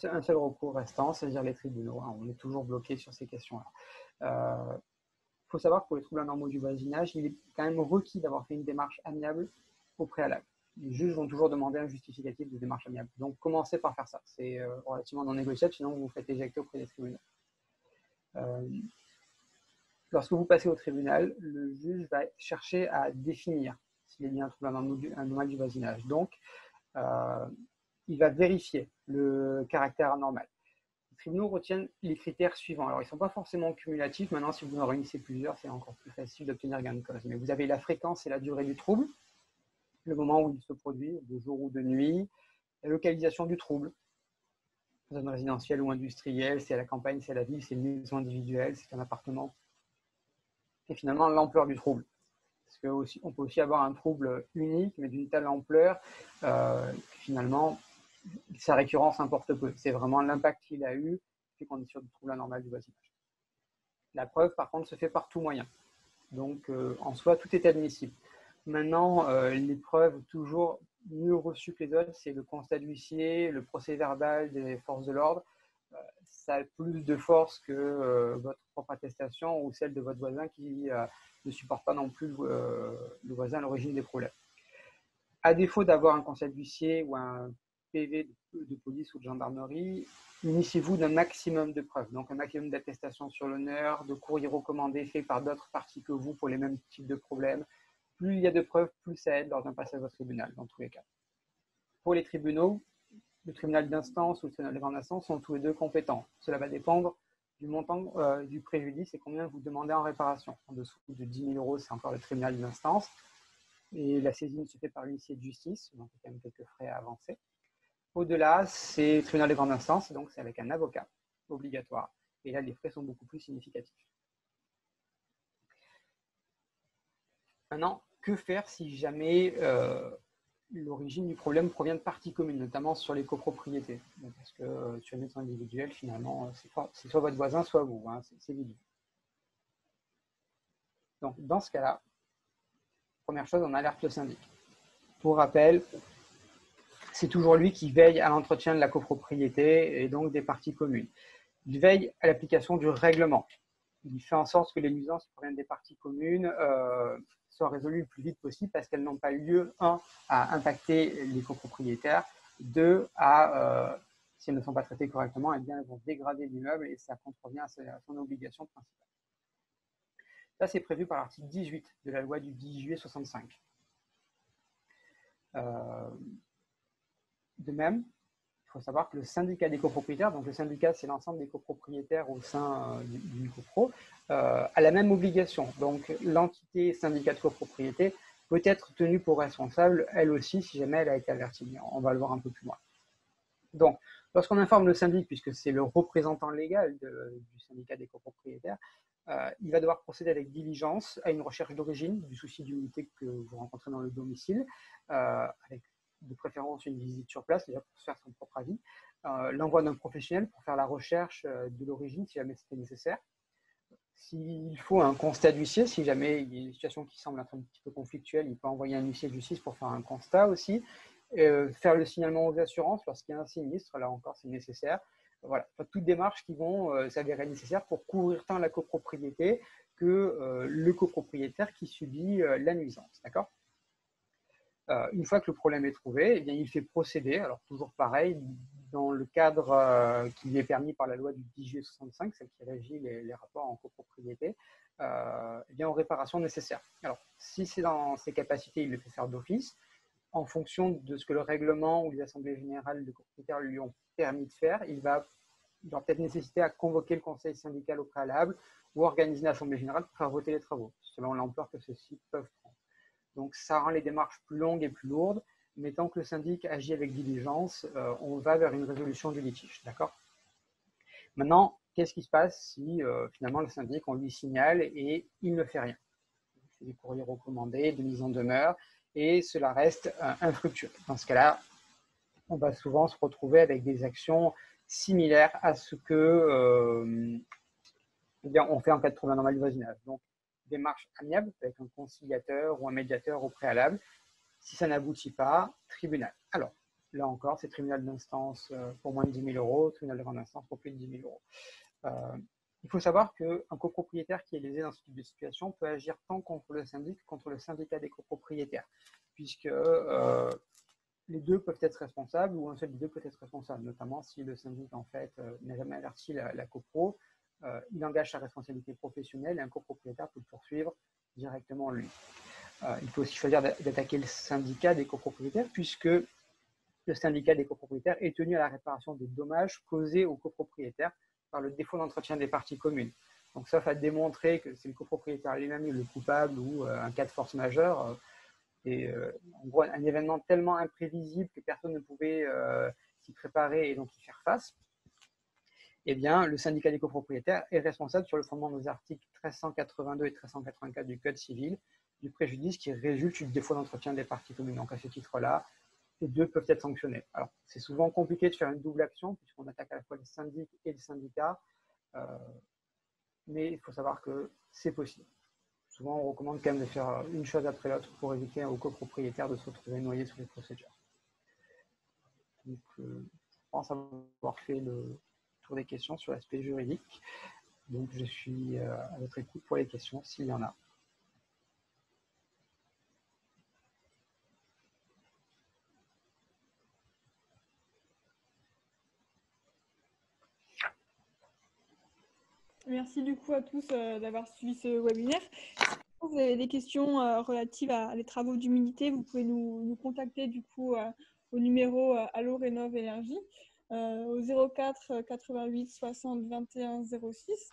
Speaker 2: un seul recours restant, c'est-à-dire les tribunaux. On est toujours bloqué sur ces questions-là. Il faut savoir que pour les troubles anormaux du voisinage, il est quand même requis d'avoir fait une démarche amiable au préalable. Les juges vont toujours demander un justificatif de démarche amiable. Donc, commencez par faire ça. C'est relativement non négociable, sinon vous vous faites éjecter auprès des tribunaux. Lorsque vous passez au tribunal, le juge va chercher à définir s'il est bien un trouble anormal du voisinage. Donc, il va vérifier le caractère anormal. Les tribunaux retiennent les critères suivants. Alors, ils ne sont pas forcément cumulatifs. Maintenant, si vous en réunissez plusieurs, c'est encore plus facile d'obtenir gain de cause. Mais vous avez la fréquence et la durée du trouble, le moment où il se produit, de jour ou de nuit, la localisation du trouble, zone résidentielle ou industrielle, c'est à la campagne, c'est à la ville, c'est une maison individuelle, c'est un appartement. Et finalement, l'ampleur du trouble. Parce qu'on peut aussi avoir un trouble unique, mais d'une telle ampleur, finalement, sa récurrence importe peu. C'est vraiment l'impact qu'il a eu qui fait qu'on est sur du trouble anormal du voisinage. La preuve, par contre, se fait par tout moyen. Donc, en soi, tout est admissible. Maintenant, les preuves toujours mieux reçues que les autres, c'est le constat d'huissier, le procès-verbal des forces de l'ordre. Ça a plus de force que votre propre attestation ou celle de votre voisin qui ne supporte pas non plus le voisin à l'origine des problèmes. À défaut d'avoir un constat d'huissier ou un PV de police ou de gendarmerie, munissez-vous d'un maximum de preuves, donc un maximum d'attestations sur l'honneur, de courriers recommandés faits par d'autres parties que vous pour les mêmes types de problèmes. Plus il y a de preuves, plus ça aide lors d'un passage au tribunal, dans tous les cas. Pour les tribunaux, le tribunal d'instance ou le tribunal de grande instance sont tous les deux compétents. Cela va dépendre du montant du préjudice et combien vous demandez en réparation. En dessous de 10 000 €, c'est encore le tribunal d'instance. Et la saisine se fait par l'huissier de justice, donc il y a quand même quelques frais à avancer. Au-delà, c'est le tribunal de grande instance, donc c'est avec un avocat obligatoire. Et là, les frais sont beaucoup plus significatifs. Maintenant, que faire si jamais l'origine du problème provient de parties communes, notamment sur les copropriétés? Parce que sur une maison individuelle, finalement, c'est soit votre voisin, soit vous. Hein, c'est évident. Donc, dans ce cas-là, première chose, on alerte le syndic. Pour rappel, c'est toujours lui qui veille à l'entretien de la copropriété et donc des parties communes. Il veille à l'application du règlement. Il fait en sorte que les nuisances qui proviennent des parties communes soient résolues le plus vite possible parce qu'elles n'ont pas eu lieu, 1, à impacter les copropriétaires, 2, si elles ne sont pas traitées correctement, eh bien, elles vont dégrader l'immeuble et ça contrevient à son obligation principale. Ça, c'est prévu par l'article 18 de la loi du 10 juillet 65. De même, il faut savoir que le syndicat des copropriétaires, donc le syndicat, c'est l'ensemble des copropriétaires au sein d'une copro, a la même obligation. Donc, l'entité syndicat de copropriété peut être tenue pour responsable, elle aussi, si jamais elle a été avertie. On va le voir un peu plus loin. Donc, lorsqu'on informe le syndic, puisque c'est le représentant légal du syndicat des copropriétaires, il va devoir procéder avec diligence à une recherche d'origine du souci d'unité que vous rencontrez dans le domicile, avec de préférence une visite sur place, déjà pour se faire son propre avis, l'envoi d'un professionnel pour faire la recherche de l'origine si jamais c'était nécessaire. S'il faut un constat d'huissier, si jamais il y a une situation qui semble être un petit peu conflictuelle, il peut envoyer un huissier de justice pour faire un constat aussi. Faire le signalement aux assurances lorsqu'il y a un sinistre, là encore c'est nécessaire. Voilà, enfin, toutes démarches qui vont s'avérer nécessaires pour couvrir tant la copropriété que le copropriétaire qui subit la nuisance. D'accord ? Une fois que le problème est trouvé, eh bien, il fait procéder, alors toujours pareil, dans le cadre qui lui est permis par la loi du 10 juillet 65, celle qui régit les rapports en copropriété, eh bien, aux réparations nécessaires. Alors, si c'est dans ses capacités, il le fait faire d'office. en fonction de ce que le règlement ou les assemblées générales de copropriétaires lui ont permis de faire, il va peut-être nécessiter à convoquer le conseil syndical au préalable ou organiser une assemblée générale pour faire voter les travaux, selon l'ampleur que ceux-ci peuvent prendre. Donc, ça rend les démarches plus longues et plus lourdes, mais tant que le syndic agit avec diligence, on va vers une résolution du litige. D'accord ? Maintenant, qu'est-ce qui se passe si finalement le syndic, on lui signale et il ne fait rien ? C'est des courriers recommandés, de mise en demeure, et cela reste infructueux. Dans ce cas-là, on va souvent se retrouver avec des actions similaires à ce que on fait en cas de trouble anormal du voisinage. Donc, démarche amiable avec un conciliateur ou un médiateur au préalable. Si ça n'aboutit pas, tribunal. Alors, là encore, c'est tribunal d'instance pour moins de 10 000 euros, tribunal de grande instance pour plus de 10 000 euros. Il faut savoir qu'un copropriétaire qui est lésé dans ce type de situation peut agir tant contre le syndic que contre le syndicat des copropriétaires, puisque les deux peuvent être responsables ou un seul des deux peut être responsable, notamment si le syndic en fait n'a jamais averti la copro, il engage sa responsabilité professionnelle et un copropriétaire peut le poursuivre directement lui. Il faut aussi choisir d'attaquer le syndicat des copropriétaires puisque le syndicat des copropriétaires est tenu à la réparation des dommages causés aux copropriétaires par le défaut d'entretien des parties communes. Donc, sauf à démontrer que c'est le copropriétaire lui-même le coupable ou un cas de force majeure, et en gros un événement tellement imprévisible que personne ne pouvait s'y préparer et donc y faire face, eh bien, le syndicat des copropriétaires est responsable sur le fondement des articles 1382 et 1384 du Code civil du préjudice qui résulte du défaut d'entretien des parties communes. Donc, à ce titre-là, les deux peuvent être sanctionnés. Alors, c'est souvent compliqué de faire une double action puisqu'on attaque à la fois le syndic et le syndicat, mais il faut savoir que c'est possible. Souvent, on recommande quand même de faire une chose après l'autre pour éviter aux copropriétaires de se retrouver noyés sous les procédures. Donc, je pense avoir fait le tour des questions sur l'aspect juridique. Donc, je suis à votre écoute pour les questions, s'il y en a.
Speaker 1: Merci du coup à tous d'avoir suivi ce webinaire. Si vous avez des questions relatives à les travaux d'humidité, vous pouvez nous contacter du coup au numéro Allo Rénov Énergie au 04 88 60 21 06.